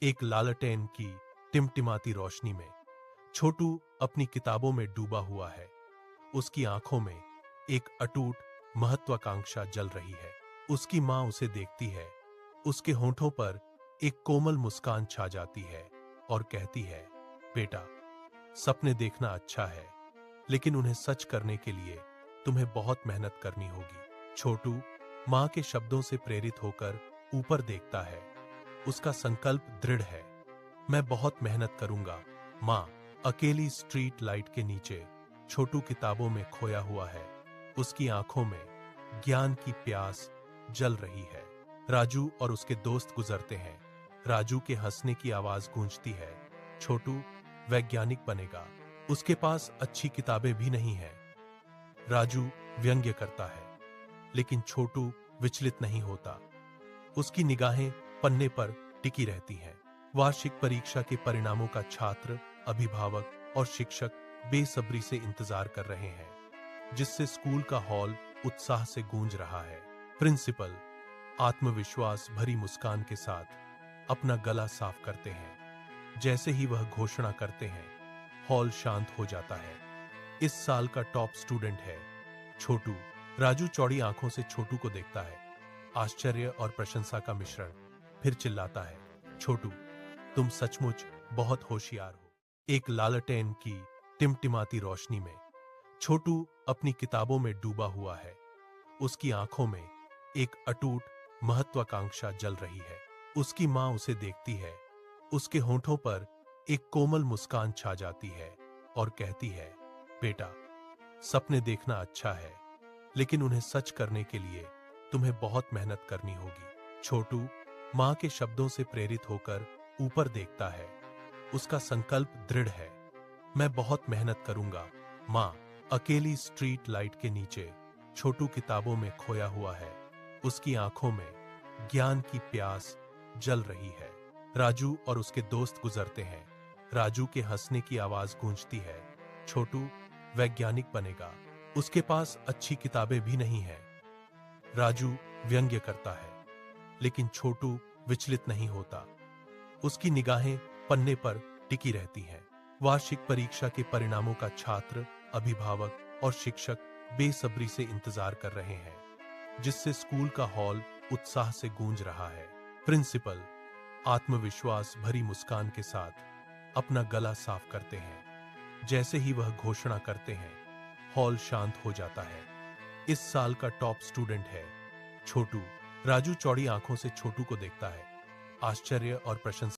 एक लालटेन की टिमटिमाती रोशनी में छोटू अपनी किताबों में डूबा हुआ है। उसकी आंखों में एक अटूट महत्वाकांक्षा जल रही है। उसकी माँ उसे देखती है। उसके होंठों पर एक कोमल मुस्कान छा जाती है और कहती है, बेटा, सपने देखना अच्छा है, लेकिन उन्हें सच करने के लिए तुम्हें बहुत मेहनत करनी होगी। छोटू माँ के शब्दों से प्रेरित होकर ऊपर देखता है। उसका संकल्प दृढ़ है। मैं बहुत मेहनत करूंगा, माँ। अकेली स्ट्रीट लाइट के नीचे छोटू किताबों में खोया हुआ है। उसकी आंखों में ज्ञान की प्यास जल रही है। राजू और उसके दोस्त गुजरते हैं। राजू के हंसने की आवाज गूंजती है। छोटू वैज्ञानिक बनेगा। उसके पास अच्छी किताबें भी नहीं हैं। राजू व्यंग्य करता है, लेकिन छोटू विचलित नहीं होता। उसकी निगाहें पन्ने पर टिकी रहती हैं। वार्षिक परीक्षा के परिणामों का छात्र, अभिभावक और शिक्षक बेसब्री से इंतजार कर रहे हैं, जिससे स्कूल का हॉल उत्साह से गूंज रहा है। प्रिंसिपल आत्मविश्वास भरी मुस्कान के साथ अपना गला साफ करते हैं। जैसे ही वह घोषणा करते हैं, हॉल शांत हो जाता है। इस साल का टॉप स्टूडेंट है छोटू। राजू चौड़ी आंखों से छोटू को देखता है। आश्चर्य और प्रशंसा का मिश्रण। फिर चिल्लाता है, छोटू, तुम सचमुच बहुत होशियार हो। एक लालटेन की टिमटिमाती रोशनी में छोटू अपनी किताबों में डूबा हुआ है। उसकी आंखों में एक अटूट महत्वाकांक्षा जल रही है। उसकी माँ उसे देखती है। उसके होंठों पर एक कोमल मुस्कान छा जाती है और कहती है, बेटा, सपने देखना अच्छा है, लेकिन उन्हें सच करने के लिए तुम्हें बहुत मेहनत करनी होगी। छोटू माँ के शब्दों से प्रेरित होकर ऊपर देखता है। उसका संकल्प दृढ़ है। मैं बहुत मेहनत करूंगा, माँ। अकेली स्ट्रीट लाइट के नीचे छोटू किताबों में खोया हुआ है। उसकी आंखों में ज्ञान की प्यास जल रही है। राजू और उसके दोस्त गुजरते हैं। राजू के हंसने की आवाज गूंजती है। छोटू वैज्ञानिक बनेगा। उसके पास अच्छी किताबें भी नहीं हैं। राजू व्यंग्य करता है, लेकिन छोटू विचलित नहीं होता। उसकी निगाहें पन्ने पर टिकी रहती हैं। वार्षिक परीक्षा के परिणामों का छात्र, अभिभावक और शिक्षक बेसब्री से इंतजार कर रहे हैं, जिससे स्कूल का हॉल उत्साह से गूंज रहा है। प्रिंसिपल आत्मविश्वास भरी मुस्कान के साथ अपना गला साफ करते हैं। जैसे ही वह घोषणा करते हैं, हॉल शांत हो जाता है। इस साल का टॉप स्टूडेंट है छोटू। राजू चौड़ी आंखों से छोटू को देखता है। आश्चर्य और प्रशंसा